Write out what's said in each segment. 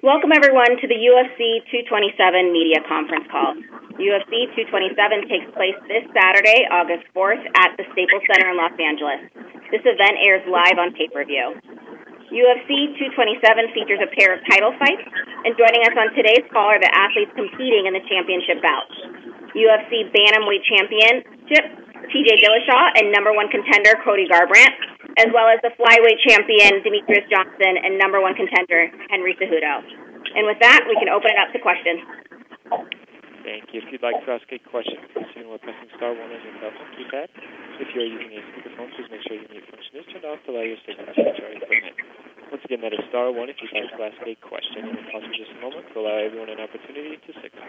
Welcome, everyone, to the UFC 227 media conference call. UFC 227 takes place this Saturday, August 4th, at the Staples Center in Los Angeles. This event airs live on pay-per-view. UFC 227 features a pair of title fights, and joining us on today's call are the athletes competing in the championship bout. UFC Bantamweight Championship T.J. Dillashaw and number one contender Cody Garbrandt, as well as the flyweight champion Demetrius Johnson and number one contender Henry Cejudo. And with that, we can open it up to questions. Thank you. If you'd like to ask a question, please signal by pressing *1 on your telephone keypad. If you are using a speakerphone, please make sure your mute function is turned off to allow your signal to reach our equipment. Once again, that is *1 if you'd like to ask a question. And we'll pause for just a moment to allow everyone an opportunity to signal.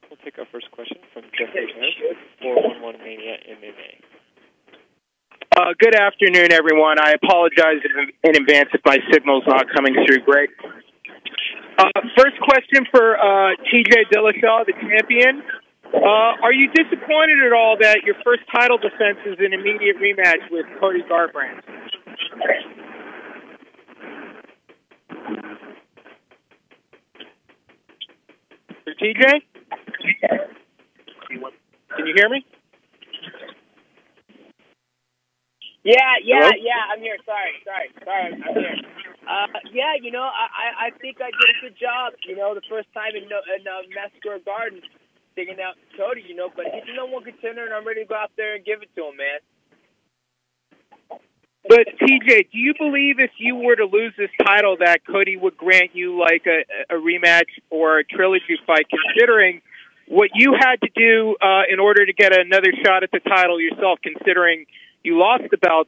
We'll take our first question from Jeffrey Harris with 411 Mania MMA. Good afternoon, everyone. I apologize in advance if my signal's not coming through great. First question for T.J. Dillashaw, the champion. Are you disappointed at all that your first title defense is an immediate rematch with Cody Garbrandt? For T.J.? Can you hear me? Yeah, Hello? I'm here. Sorry, I'm here. I think I did a good job, the first time in Madison Square Garden, digging out Cody, but he's the number one contender, and I'm ready to go out there and give it to him, man. But, TJ, do you believe if you were to lose this title that Cody would grant you, like, a rematch or a trilogy fight, considering what you had to do in order to get another shot at the title yourself, considering you lost the belt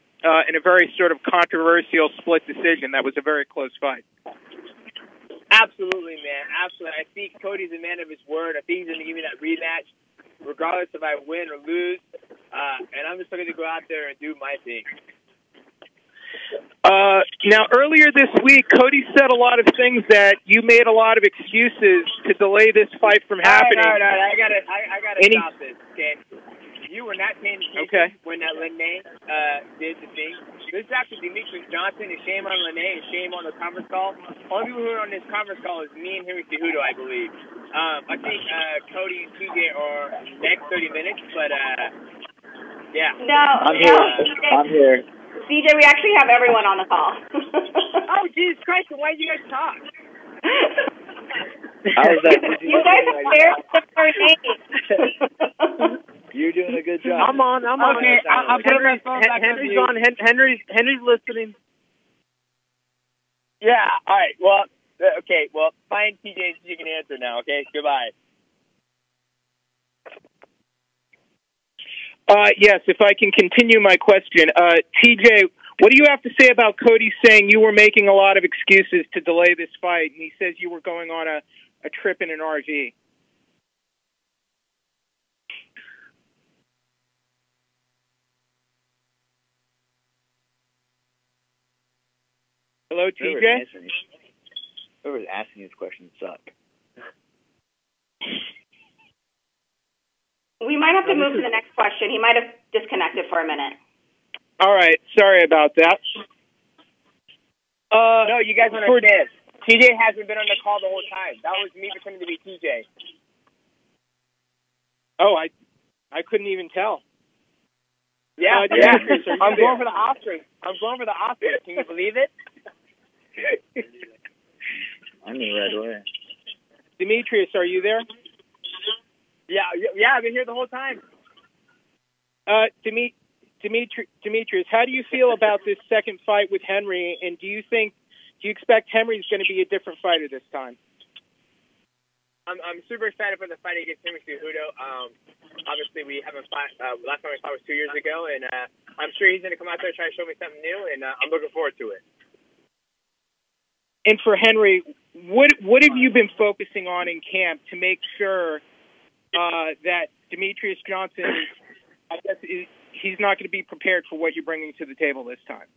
in a very sort of controversial split decision? That was a very close fight. Absolutely, man. Absolutely. I think Cody's a man of his word. I think he's going to give me that rematch, regardless if I win or lose. And I'm just looking to go out there and do my thing. Now, earlier this week, Cody said a lot of things that you made a lot of excuses to delay this fight from happening. All right. I gotta stop this, okay? You were not paying attention when that Lene did the thing. This is actually Demetrius Johnson, and shame on Lene, and shame on the conference call. Only people who are on this conference call is me and Henry Cejudo, I believe. I think Cody and TJ are next 30 minutes, but yeah. No, I'm here. CJ, we actually have everyone on the call. Oh, Jesus Christ, why did you guys talk? You guys are very similar names. You're doing a good job. I'm on. Okay, I'll put my phone back Henry's on. Henry's listening. Yeah, all right. Well, okay. Well, fine, TJ, you can answer now, okay? Goodbye. Yes, if I can continue my question. TJ, what do you have to say about Cody saying you were making a lot of excuses to delay this fight, and he says you were going on a trip in an RV? Hello, TJ? Whoever's asking this question suck. We might have to move to the next question. He might have disconnected for a minute. All right. Sorry about that. No, you guys understand. TJ hasn't been on the call the whole time. That was me pretending to be TJ. Oh, I couldn't even tell. Yeah. Demetrius, I'm going for the Oscars. Can you believe it? I'm in right away. Demetrius, are you there? Yeah, I've been here the whole time. Demetrius, how do you feel about this second fight with Henry, and do you expect Henry's going to be a different fighter this time? I'm super excited for the fight against Henry Cejudo. Obviously, we haven't fought. Last time we fought was 2 years ago, and I'm sure he's going to come out there and try to show me something new, and I'm looking forward to it. And for Henry, what have you been focusing on in camp to make sure that Demetrius Johnson, he's not going to be prepared for what you're bringing to the table this time?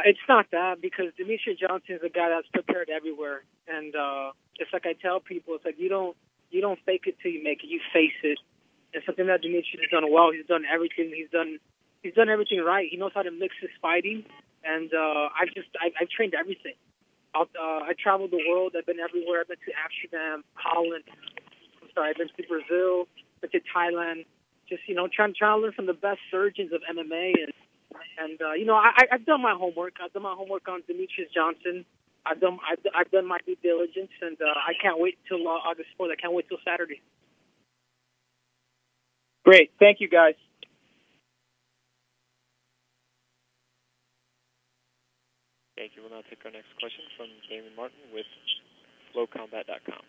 It's not that, because Demetrius Johnson is a guy that's prepared everywhere, and it's like I tell people, it's like you don't fake it till you make it, you face it. It's something that Demetrius has done well. He's done everything. He's done he's done everything right. He knows how to mix his fighting, and I've trained everything. I traveled the world. I've been everywhere. I've been to Amsterdam, Holland. I've been to Brazil, been to Thailand. Just trying to learn from the best surgeons of MMA, and I've done my homework. I've done my homework on Demetrius Johnson. I've done my due diligence, and I can't wait till August 4th. I can't wait till Saturday. Great, thank you guys. Thank you. We'll now take our next question from Damon Martin with FlowCombat.com.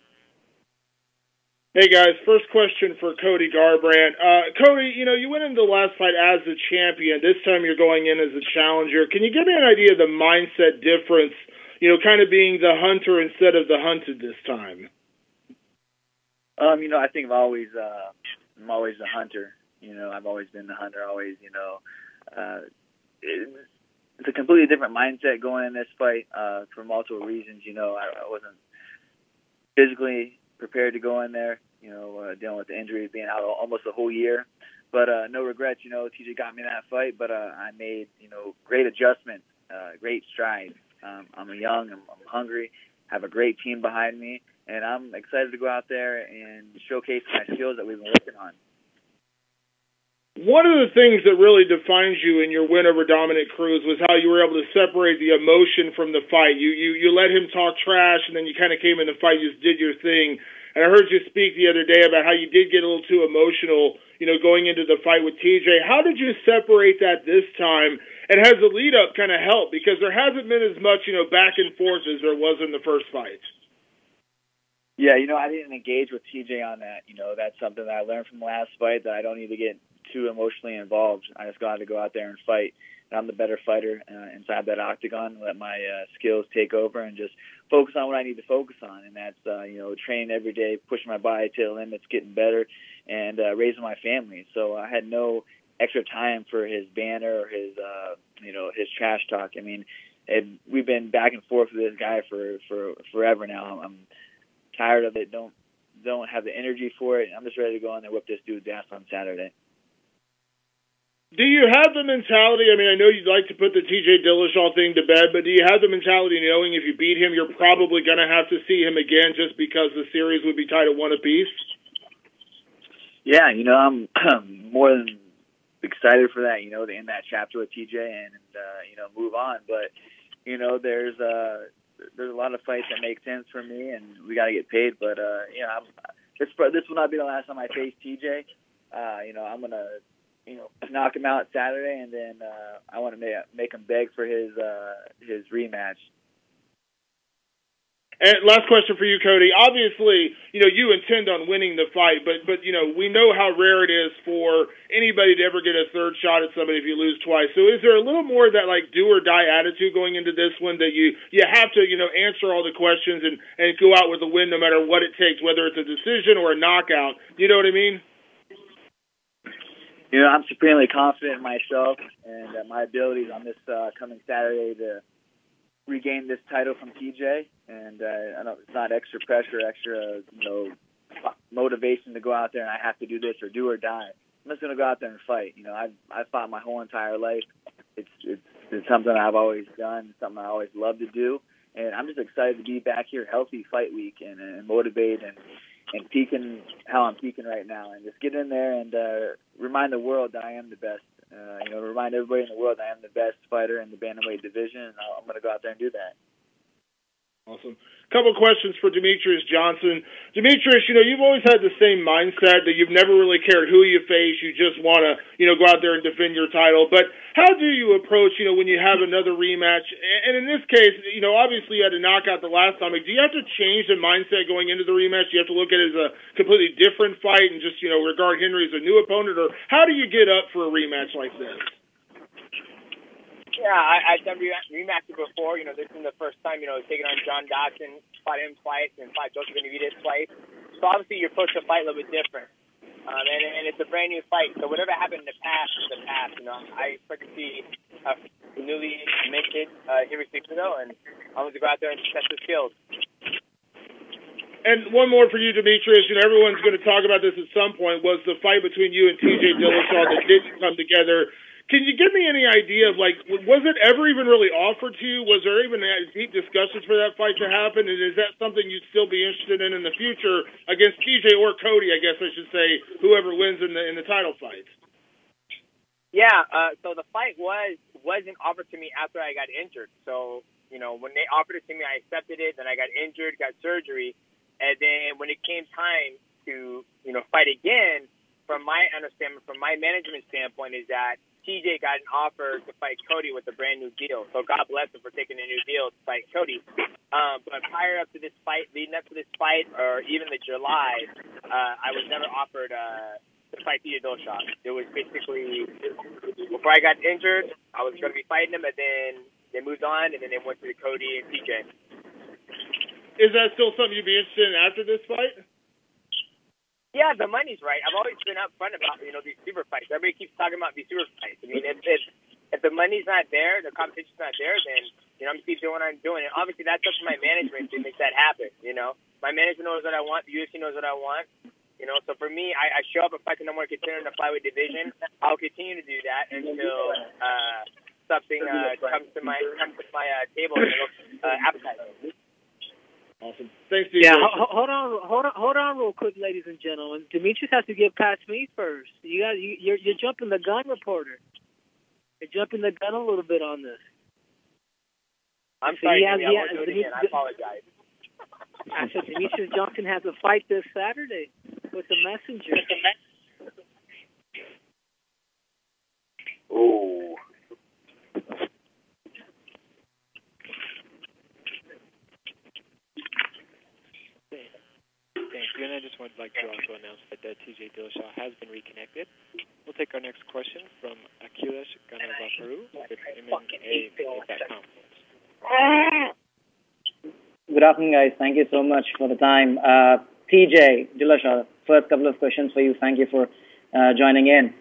Hey guys, first question for Cody Garbrandt. Cody, you went into the last fight as a champion. This time you're going in as a challenger. Can you give me an idea of the mindset difference, kind of being the hunter instead of the hunted this time? I think I'm always the hunter. I've always been the hunter. Always, it's a completely different mindset going in this fight for multiple reasons. I wasn't physically prepared to go in there, dealing with the injuries, being out almost a whole year. But no regrets, TJ got me in that fight, but I made, great adjustments, great strides. I'm young, I'm hungry, have a great team behind me, and I'm excited to go out there and showcase my skills that we've been working on. One of the things that really defines you in your win over Dominic Cruz was how you were able to separate the emotion from the fight. You let him talk trash, and then you kind of came in the fight, you just did your thing. And I heard you speak the other day about how you did get a little too emotional, going into the fight with TJ. How did you separate that this time? And has the lead-up kind of helped? Because there hasn't been as much, back and forth as there was in the first fight. Yeah, I didn't engage with TJ on that. That's something that I learned from the last fight, that I don't need to get too emotionally involved. I just got to go out there and fight. And I'm the better fighter inside that octagon. Let my skills take over and just focus on what I need to focus on, and that's training every day, pushing my body to the limits, getting better, and raising my family. So I had no extra time for his banter or his his trash talk. I mean, we've been back and forth with this guy for forever now. I'm tired of it. Don't have the energy for it. I'm just ready to go in there and whip this dude's ass on Saturday. Do you have the mentality, I know you'd like to put the TJ Dillashaw thing to bed, but do you have the mentality knowing if you beat him, you're probably going to have to see him again just because the series would be tied at one apiece? Yeah, I'm more than excited for that, to end that chapter with TJ and move on. But, there's a lot of fights that make sense for me, and we got to get paid. But, this will not be the last time I face TJ. I'm going to knock him out Saturday, and then I want to make him beg for his rematch. And last question for you, Cody. Obviously, you intend on winning the fight, but we know how rare it is for anybody to ever get a third shot at somebody if you lose twice. So is there a little more of that do or die attitude going into this one, that you have to answer all the questions and go out with a win no matter what it takes, whether it's a decision or a knockout? You know what I mean? I'm supremely confident in myself and my abilities on this coming Saturday to regain this title from TJ. And I know it's not extra pressure, extra motivation to go out there and I have to do this or do or die. I'm just going to go out there and fight. I've fought my whole entire life. It's something I've always done, something I always loved to do. And I'm just excited to be back here, healthy fight week, and motivated and peaking how I'm peaking right now, and just get in there and remind the world that I am the best. Remind everybody in the world that I am the best fighter in the bantamweight division, and I'm going to go out there and do that. Awesome. Couple questions for Demetrius Johnson. Demetrius, you've always had the same mindset that you've never really cared who you face. You just want to, go out there and defend your title. But how do you approach, when you have another rematch? And in this case, obviously you had to knock out the last time. Do you have to change the mindset going into the rematch? Do you have to look at it as a completely different fight and just, regard Henry as a new opponent? Or how do you get up for a rematch like this? Yeah, I've done rematches before. This is the first time, taking on John Dodson, fought him twice, and fought Joseph Benavidez twice. So obviously you approach the fight a little bit different. And it's a brand new fight. So whatever happened in the past is the past. I expect to see the newly minted Henry Cejudo, and I'm going to go out there and test his skills. And one more for you, Demetrius. Everyone's going to talk about this at some point. Was the fight between you and TJ Dillashaw that didn't come together Can you give me any idea of, like, was it ever even really offered to you? Was there even deep discussions for that fight to happen? And is that something you'd still be interested in the future against TJ or Cody, I guess I should say, whoever wins in the title fights? Yeah, so the fight wasn't offered to me after I got injured. So, when they offered it to me, I accepted it. Then I got injured, got surgery. And then when it came time to, fight again, from my understanding, from my management standpoint, is that TJ got an offer to fight Cody with a brand new deal. So God bless him for taking a new deal to fight Cody. But prior up to this fight, leading up to this fight, or even the July, I was never offered to fight TJ Dillashaw. It was basically, before I got injured, I was going to be fighting him, and then they moved on, and then they went to Cody and TJ. Is that still something you'd be interested in after this fight? Yeah, the money's right. I've always been upfront about, these super fights. Everybody keeps talking about these super fights. I mean, if the money's not there, the competition's not there, then, I'm going to keep doing what I'm doing. And obviously that's up to my management to make that happen, My management knows what I want. The UFC knows what I want. So for me, I show up and fight the number one contender in the flyweight division. I'll continue to do that until something comes to my table and it looks appetizing. Awesome. Thanks, DJ. Yeah, hold on, real quick, ladies and gentlemen. Demetrius has to get past me first. You're jumping the gun, reporter. You're jumping the gun a little bit on this. I'm sorry, I won't do it again. I apologize. I said Demetrius Johnson has a fight this Saturday with the Messenger. Oh. Thank you, and I just would like to also announce that TJ Dillashaw has been reconnected. We'll take our next question from Akhilesh Ganavaparu with MMA.com. Good afternoon, guys. Thank you so much for the time. TJ Dillashaw, first couple of questions for you. Thank you for joining in.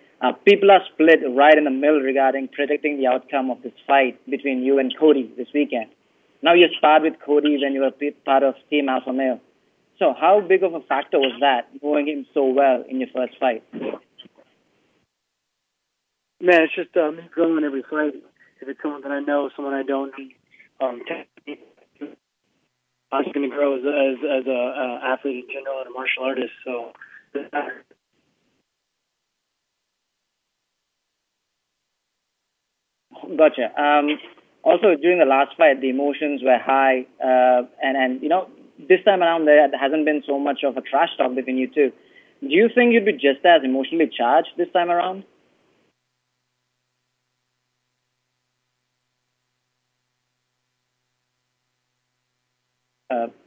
People are split right in the middle regarding predicting the outcome of this fight between you and Cody this weekend. Now you sparred with Cody when you were part of Team Alpha Male. So how big of a factor was that, knowing him so well in your first fight? Man, it's just me growing every fight. If it's someone that I know, someone I don't, I'm going to grow as a athlete in general and a martial artist. So. Gotcha. Also, during the last fight, the emotions were high, and this time around there hasn't been so much of a trash talk between you two. Do you think you'd be just as emotionally charged this time around?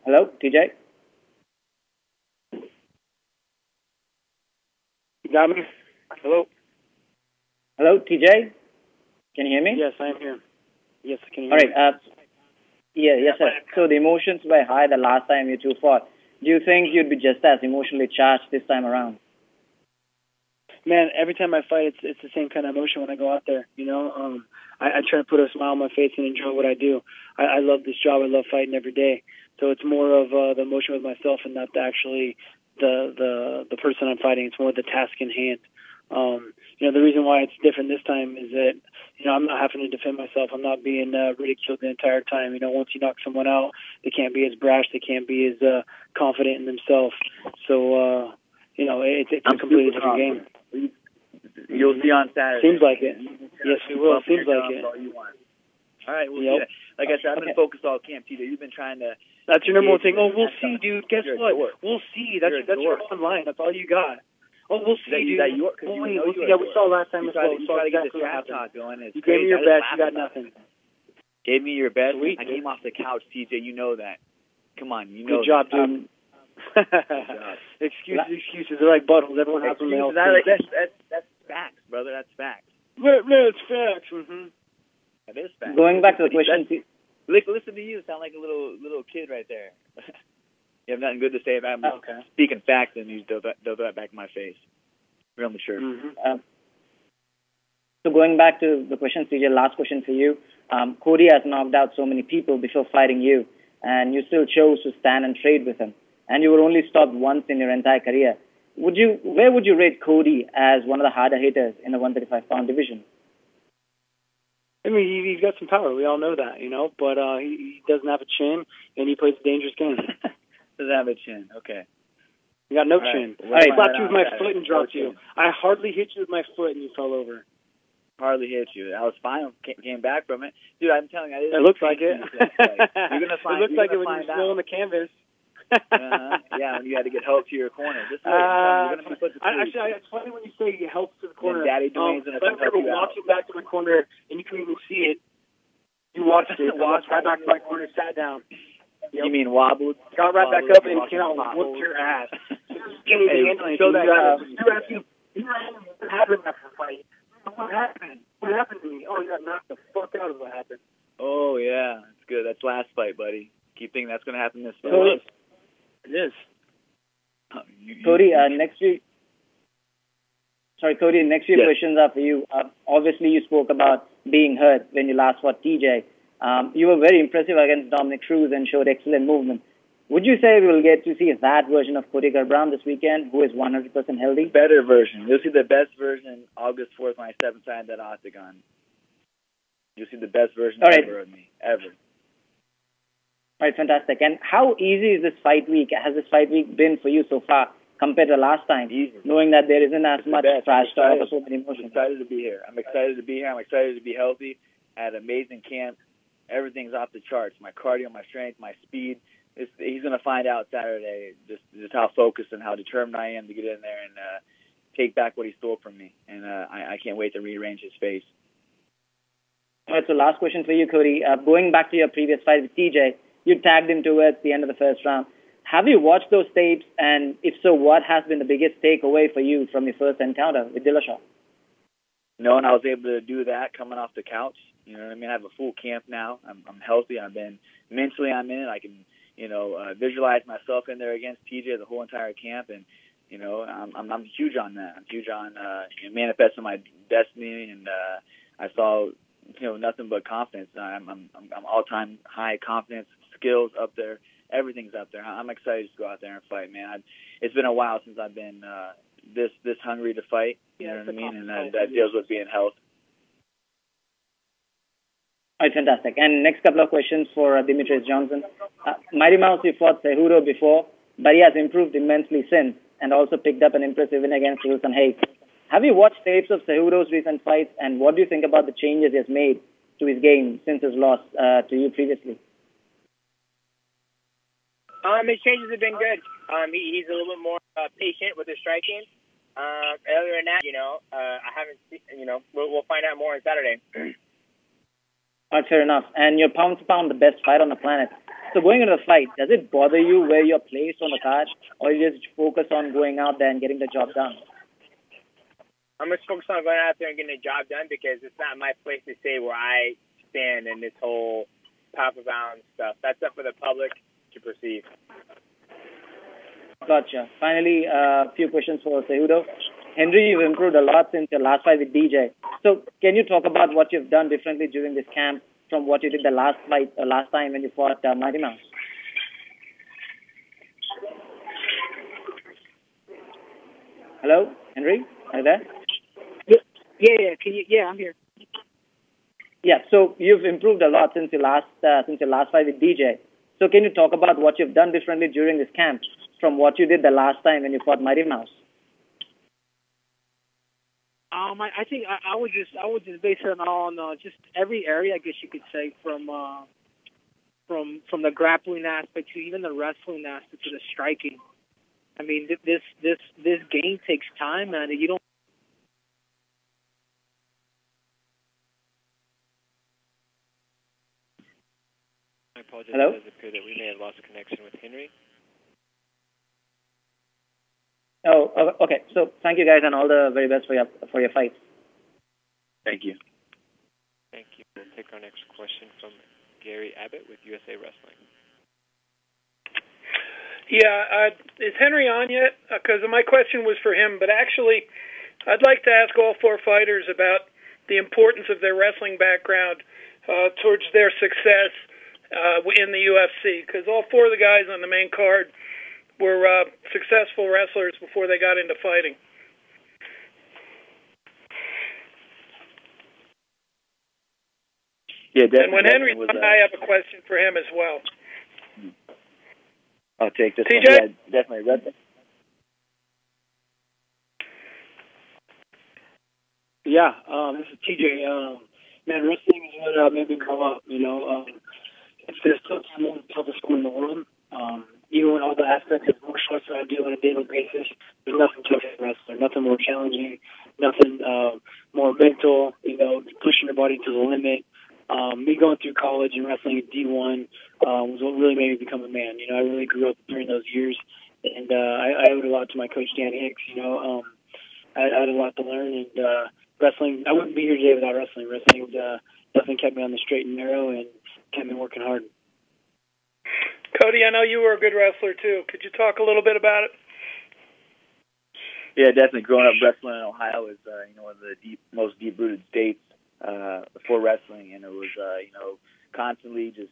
Hello, TJ? You got me? Hello? Hello, TJ? Can you hear me? Yes, I am here. Yes, can you hear me? All right. Yes, sir. So the emotions were high the last time you two fought. Do you think you'd be just as emotionally charged this time around? Man, every time I fight, it's the same kind of emotion when I go out there. I try to put a smile on my face and enjoy what I do. I love this job. I love fighting every day. So it's more of the emotion with myself and not actually the person I'm fighting. It's more the task in hand. The reason why it's different this time is that, I'm not having to defend myself. I'm not being ridiculed the entire time. Once you knock someone out, they can't be as brash. They can't be as confident in themselves. So, it's a completely different game. You'll see on Saturday. Seems like it. Yes, we will. Seems like it. All right, we'll see that. Like I said, I've been focused all camp, TJ. You've been trying to... That's your number one thing. Oh, we'll see, dude. Guess what? We'll see. That's your one line. That's all you got. Oh, we'll see, dude. We saw last time as well. You try to get this trap talk going. You gave me your best. You got nothing. Gave me your best. Sweet, I came off the couch, TJ. You know that. Come on, you Good know job, that. dude. Excuses. They're like buttholes. Everyone has them. That's facts, brother. That's facts. It's facts. Mm-hmm. That is facts. Going back to the question... Listen to you. Sound like a little kid right there. You have nothing good to say about me. Okay. Speaking facts, and you throw that back in my face. Real mature. Mm-hmm. So going back to the question, CJ, last question for you. Cody has knocked out so many people before fighting you, and you still chose to stand and trade with him. And you were only stopped once in your entire career. Where would you rate Cody as one of the harder hitters in the 135-pound division? I mean, he's got some power. We all know that, but he doesn't have a chin, and he plays a dangerous game. Doesn't have a chin. Okay. You got no chin. I slapped you with my foot and dropped you. I hardly hit you with my foot, and you fell over. Hardly hit you. I was fine. Came back from it. Dude, I'm telling you. It looks like it. You're gonna find, it looks like it when you were still on the canvas. Yeah, when you had to get help to your corner. Just wait. Actually, it's funny when you say help to the corner. Daddy Dwayne's gonna come help you out. Walking back to my corner, and you couldn't even see it. You watched it. Walked right back to my corner, sat down. Yep. You mean wobbled? Got right back up and came out and whooped your ass. Show that. What happened after the fight? What happened? What happened to me? Oh, you got knocked the fuck out of what happened. Oh, yeah. That's good. That's last fight, buddy. Keep thinking that's going to happen this fight. It is. Cody, next few questions are for you. Obviously, you spoke about being hurt when you last fought TJ. You were very impressive against Dominic Cruz and showed excellent movement. Would you say we'll get to see that version of Cody Garbrandt this weekend, who is 100% healthy? Better version. You'll see the best version August 4th when I step inside that octagon. You'll see the best version ever of me, ever. All right, fantastic. And how easy is this fight week? Has this fight week been for you so far compared to last time? Easy. Knowing that there isn't as much trash talk or so many emotions. I'm excited to be here. I'm excited to be healthy. I had an amazing camp. Everything's off the charts. My cardio, my strength, my speed. He's going to find out Saturday just how focused and how determined I am to get in there and take back what he stole from me. And I can't wait to rearrange his face. All right, so last question for you, Cody. Going back to your previous fight with TJ, you tagged him towards the end of the first round. Have you watched those tapes? And if so, what has been the biggest takeaway for you from your first encounter with Dillashaw? No, and I was able to do that coming off the couch. You know what I mean? I have a full camp now. I'm healthy. I'm in it. I can, visualize myself in there against TJ the whole entire camp, and I'm huge on that. I'm huge on manifesting my destiny, and I saw nothing but confidence. I'm all-time high confidence, skills up there. Everything's up there. I'm excited to go out there and fight, man. It's been a while since I've been this hungry to fight. You know what I mean? And that deals with being healthy. All right, fantastic. And next couple of questions for Demetrius Johnson. Mighty Mouse, you fought Cejudo before, but he has improved immensely since and also picked up an impressive win against Wilson Hayes. Have you watched tapes of Cejudo's recent fights, and what do you think about the changes he has made to his game since his loss to you previously? His changes have been good. He's a little bit more patient with his striking. Earlier than that, I haven't seen, we'll find out more on Saturday. All right, fair enough. And you're pound for pound the best fighter on the planet. So going into the fight, does it bother you where you're placed on the card, or you just focus on going out there and getting the job done? I'm just focused on going out there and getting the job done because it's not my place to say where I stand in this whole pound for pound stuff. That's up for the public to perceive. Gotcha. Finally, a few questions for Cejudo. Henry, you've improved a lot since your last fight with DJ. So can you talk about what you've done differently during this camp from what you did the last time when you fought Mighty Mouse? Hello, Henry? Are you there? Yeah, I'm here. Yeah, so you've improved a lot since your last fight with DJ. So can you talk about what you've done differently during this camp from what you did the last time when you fought Mighty Mouse? I think I would just base it on just every area, I guess you could say, from the grappling aspect to even the wrestling aspect to the striking. I mean, this game takes time, man. You don't. I apologize. Hello? It does appear that we may have lost connection with Henry. Oh, okay. So thank you guys, and all the very best for your fights. Thank you. Thank you. We'll take our next question from Gary Abbott with USA Wrestling. Yeah, is Henry on yet? Because my question was for him, but actually, I'd like to ask all four fighters about the importance of their wrestling background towards their success in the UFC, because all four of the guys on the main card were successful wrestlers before they got into fighting. Yeah, definitely. And when Henry, I have a question for him as well. I'll take this TJ? one. Yeah, definitely. Yeah, this is TJ. Man, wrestling is what made me grow up. It's still the toughest sport in the world. Even with all the aspects of martial arts that I do on a daily basis, there's nothing tougher than wrestling. Nothing more challenging. Nothing more mental. Pushing your body to the limit. Me going through college and wrestling at D1 was what really made me become a man. I really grew up during those years, and I owed a lot to my coach Dan Hicks. I had a lot to learn, and wrestling. I wouldn't be here today without wrestling. Wrestling definitely kept me on the straight and narrow and kept me working hard. Cody, I know you were a good wrestler too. Could you talk a little bit about it? Yeah, definitely. Growing up wrestling in Ohio is one of the most deep-rooted states for wrestling, and it was constantly just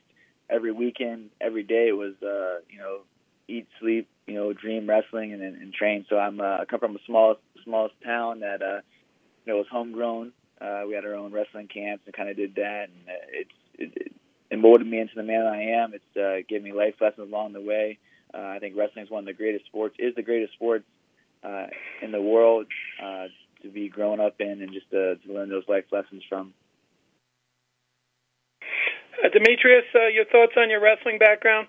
every weekend, every day. It was eat, sleep, dream wrestling and train. So I come from the smallest town that was homegrown. We had our own wrestling camps and kind of did that, and it molded me into the man I am. It's given me life lessons along the way. I think wrestling is one of the greatest sports. Is the greatest sport in the world to be grown up in and just to learn those life lessons from. Demetrius, your thoughts on your wrestling background?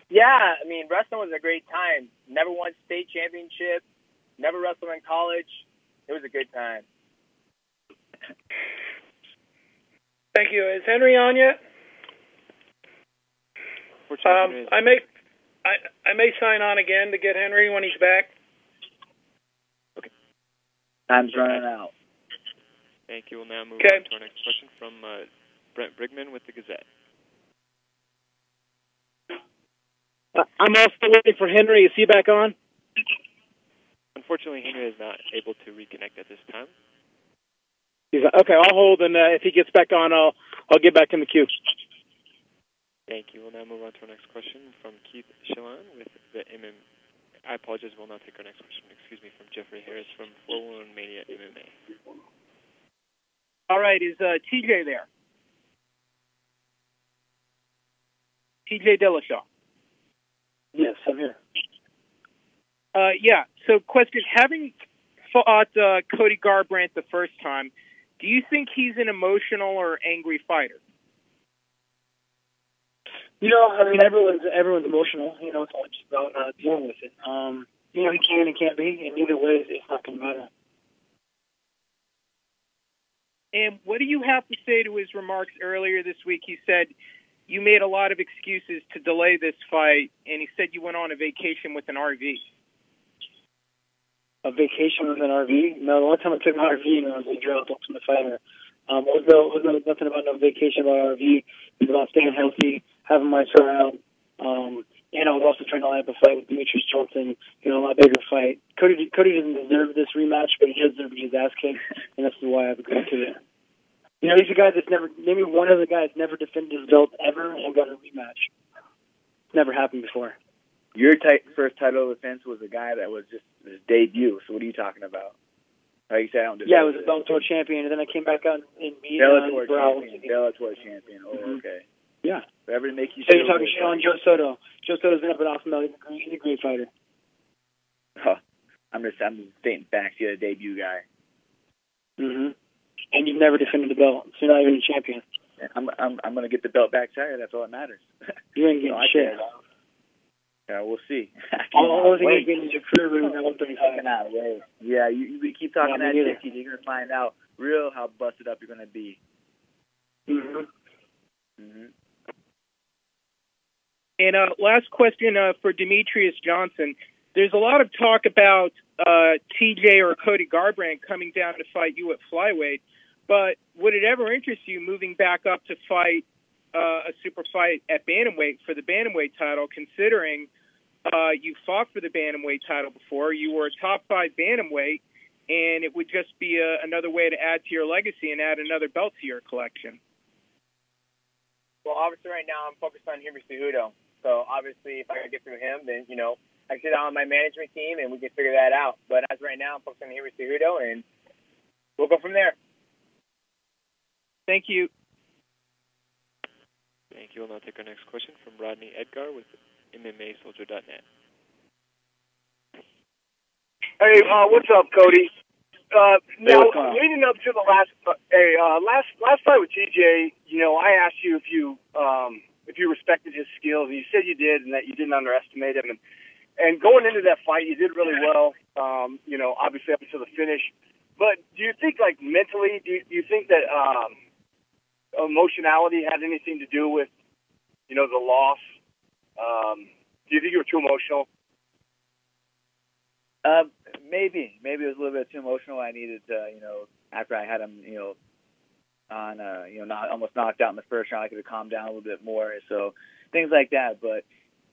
Yeah, wrestling was a great time. Never won state championship. Never wrestled in college. It was a good time. Thank you. Is Henry on yet? I may sign on again to get Henry when he's back. Okay. Time's running out. Thank you. We'll now move on to our next question from Brent Brigman with the Gazette. I'm also waiting for Henry. Is he back on? Unfortunately, Henry is not able to reconnect at this time. Okay, I'll hold, and if he gets back on, I'll get back in the queue. Thank you. We'll now move on to our next question from Keith Shalon with the MMA. I apologize. We'll now take our next question. From Jeffrey Harris from 411 Mania MMA. All right, is TJ there? TJ Dillashaw. Yes, I'm here. Yeah. So, question: having fought Cody Garbrandt the first time, do you think he's an emotional or angry fighter? Everyone's emotional. It's all just about dealing with it. He can and can't be, and either way, it's not going to matter. And what do you have to say to his remarks earlier this week? He said you made a lot of excuses to delay this fight, and he said you went on a vacation with an RV. A vacation with an RV? No, the one time I took my RV, I was a drill Ultimate Fighter. It was nothing about no vacation about RV. It was about staying healthy, having my child, and I was also trying to line up a fight with Demetrius Johnson, a lot bigger fight. Cody doesn't deserve this rematch, but he does deserve his ass kicked, and that's why I've agreed to it. He's a guy that's never, maybe one of the guys never defended his belt ever and got a rematch. Never happened before. Your first title defense was a guy that was just his debut, so what are you talking about? Like you said, I don't I was a Bellator champion, and then I came back out and beat Bellator champion. Oh, okay. Yeah. Whatever to make you so you're talking shit on Joe Soto. Joe Soto's been up and off the belt. He's a great fighter. Oh, I'm just stating facts. You're a debut guy. Mm-hmm. And you've never defended the belt, so you're not even a champion. I'm going to get the belt back Saturday. That's all that matters. You ain't getting shit. Yeah, we'll see. All thing you're getting is your career ring at 135. Yeah, you keep talking that shit, you're going to find out real how busted up you're going to be. Mm-hmm. Mm-hmm. And last question for Demetrius Johnson. There's a lot of talk about TJ or Cody Garbrandt coming down to fight you at flyweight, but would it ever interest you moving back up to fight a super fight at bantamweight for the bantamweight title, considering you fought for the bantamweight title before, you were a top 5 bantamweight, and it would just be another way to add to your legacy and add another belt to your collection? Well, obviously right now I'm focused on Henry Cejudo. So obviously if I can get through him, then, I sit down on my management team and we can figure that out. But as right now, I'm focused on Henry Cejudo, and we'll go from there. Thank you. Thank you. We'll now take our next question from Rodney Edgar with MMASoldier.net. Hey, what's up, Cody? Now, leading up to the last fight with TJ, I asked you if you respected his skills, and you said you did, and that you didn't underestimate him. And going into that fight, you did really well. Obviously up until the finish. But do you think, like, mentally, do you think that emotionality had anything to do with, the loss? Do you think you were too emotional? Maybe it was a little bit too emotional. I needed to, after I had him, not almost knocked out in the first round, I could have calmed down a little bit more. So things like that. But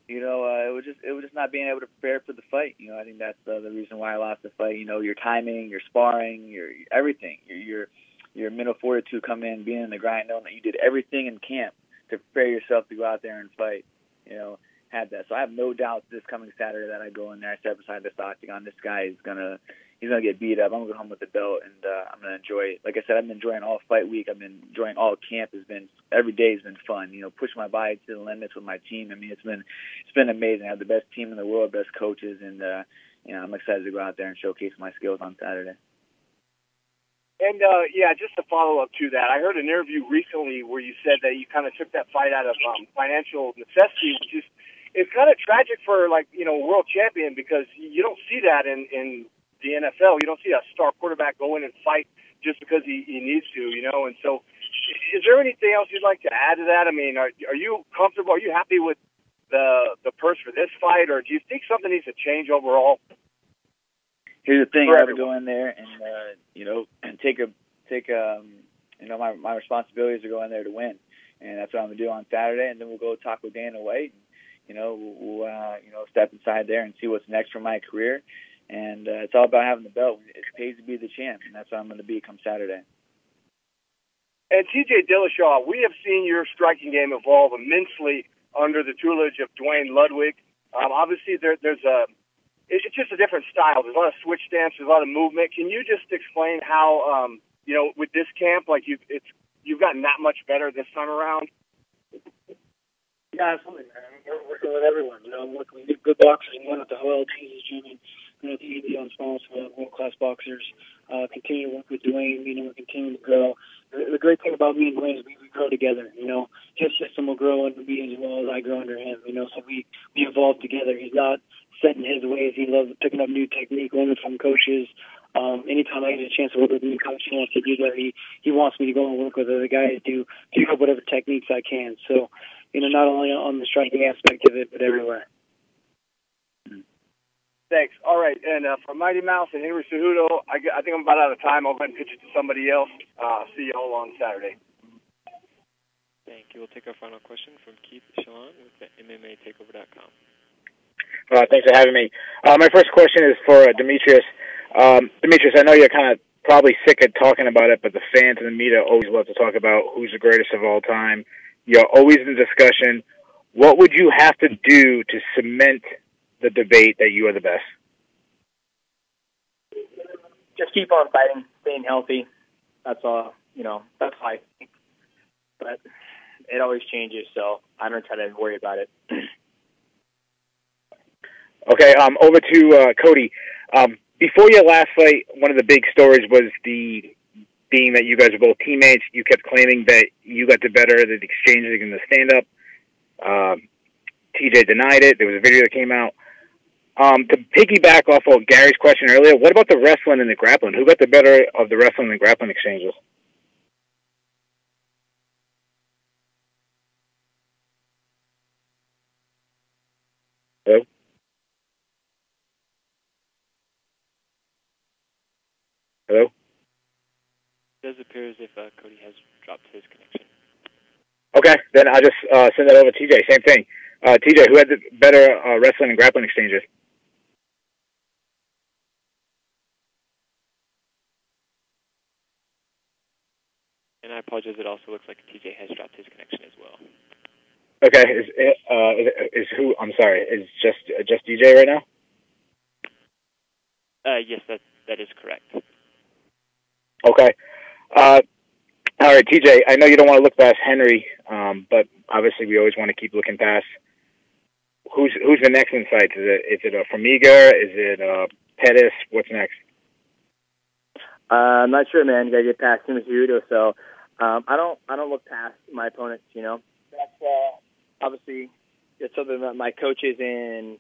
it was just not being able to prepare for the fight. I think that's the reason why I lost the fight. Your timing, your sparring, your everything, your mental fortitude coming in, being in the grind, knowing that you did everything in camp to prepare yourself to go out there and fight. Had that. So I have no doubt this coming Saturday that I go in there, I step beside this octagon. This guy is he's gonna get beat up. I'm gonna go home with the belt, and I'm gonna enjoy it. Like I said, I've been enjoying all fight week. I've been enjoying all camp. Every day has been fun. Pushing my body to the limits with my team. I mean, it's been amazing. I have the best team in the world, best coaches, and I'm excited to go out there and showcase my skills on Saturday. And, just to follow up to that, I heard an interview recently where you said that you kind of took that fight out of financial necessity, which is it's kind of tragic for, a world champion, because you don't see that in the NFL. You don't see a star quarterback go in and fight just because he needs to, and so is there anything else you'd like to add to that? I mean, are you comfortable? Are you happy with the purse for this fight, or do you think something needs to change overall? Here's the thing: I have to go in there and and take my responsibility is to go in there to win, and that's what I'm gonna do on Saturday. And then we'll go talk with Dana White. We'll step inside there and see what's next for my career. And it's all about having the belt. It pays to be the champ, and that's what I'm going to be come Saturday. And TJ Dillashaw, we have seen your striking game evolve immensely under the tutelage of Dwayne Ludwig. Obviously, it's just a different style. There's a lot of switch stance, there's a lot of movement. Can you just explain how, with this camp, you've gotten that much better this time around? Yeah, absolutely, man. We're working with everyone. I'm working with good boxers, one at the OLT's gym, and at the ABL sponsors with world-class boxers. Continue to work with Dwayne. We're continuing to grow. The great thing about me and Dwayne is we grow together. His system will grow under me as well as I grow under him. So we evolve together. He's not set in his ways. He loves picking up new technique, learning from coaches. Anytime I get a chance to work with a new coach, he wants to do that. He wants me to go and work with other guys to pick up whatever techniques I can. So, not only on the striking aspect of it, but everywhere. Thanks. All right. And for Mighty Mouse and Henry Cejudo, I think I'm about out of time. I'll go ahead and pitch it to somebody else. See you all on Saturday. Thank you. We'll take our final question from Keith Shalon with the MMATakeover.com. Thanks for having me. My first question is for Demetrius. Demetrius, I know you're kind of probably sick of talking about it, but the fans and the media always love to talk about who's the greatest of all time. You're always in discussion. What would you have to do to cement the debate that you are the best? Just keep on fighting, staying healthy. That's all, that's how I think. But it always changes, so I don't try to worry about it. Okay, over to Cody. Before your last fight, one of the big stories was being that you guys are both teammates. You kept claiming that you got the better of the exchanges in the stand-up. TJ denied it. There was a video that came out. To piggyback off of Gary's question earlier, what about the wrestling and the grappling? Who got the better of the wrestling and grappling exchanges? Hello? Hello? It does appear as if Cody has dropped his connection. Okay, then I'll just send that over to TJ. Same thing. TJ, who had the better wrestling and grappling exchanges? And I apologize. It also looks like TJ has dropped his connection as well. Okay, is who? I'm sorry. Is just DJ right now? Yes, that is correct. Okay. All right, TJ, I know you don't want to look past Henry, but obviously we always want to keep looking past. Who's the next in sight? Is it a Formiga? Is it Pettis? What's next? I'm not sure, man. You gotta get past him with Cejudo, so I don't look past my opponents. That's obviously it's something that my coaches and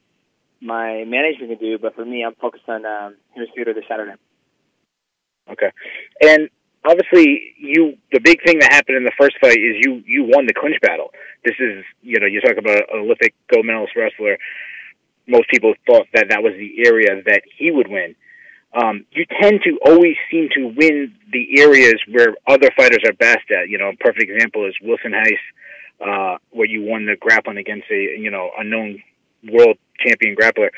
my management can do. But for me, I'm focused on Cejudo this Saturday. Okay, and obviously the big thing that happened in the first fight is you won the clinch battle. This is you talk about an Olympic gold medalist wrestler. Most people thought that was the area that he would win. You tend to always seem to win the areas where other fighters are best at. A perfect example is Wilson Heiss, where you won the grappling against a known world champion grappler.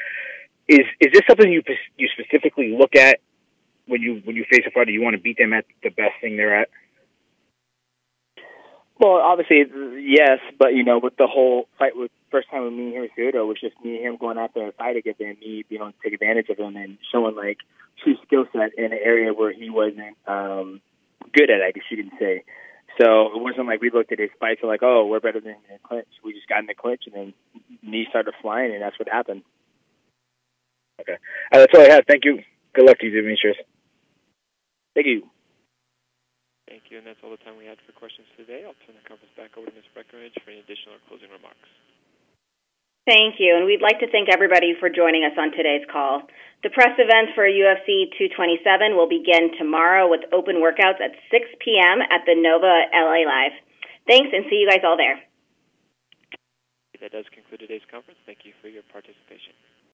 Is this something you specifically look at when you face a fighter? You want to beat them at the best thing they're at? Well, obviously, yes, but with the whole fight, first time with me and him with Cejudo, was just me and him going out there and fighting against him, me being able to take advantage of him and showing true skill set in an area where he wasn't good at, I guess you can say. So it wasn't like we looked at his fights and like, oh, we're better than him in the clinch. We just got in the clinch and then knees started flying, and that's what happened. Okay, that's all I have. Thank you. Good luck to you, Demetrius. Thank you. Thank you, and that's all the time we had for questions today. I'll turn the conference back over to Ms. Breckenridge for any additional or closing remarks. Thank you, and we'd like to thank everybody for joining us on today's call. The press events for UFC 227 will begin tomorrow with open workouts at 6 p.m. at the Nova LA Live. Thanks, and see you guys all there. That does conclude today's conference. Thank you for your participation.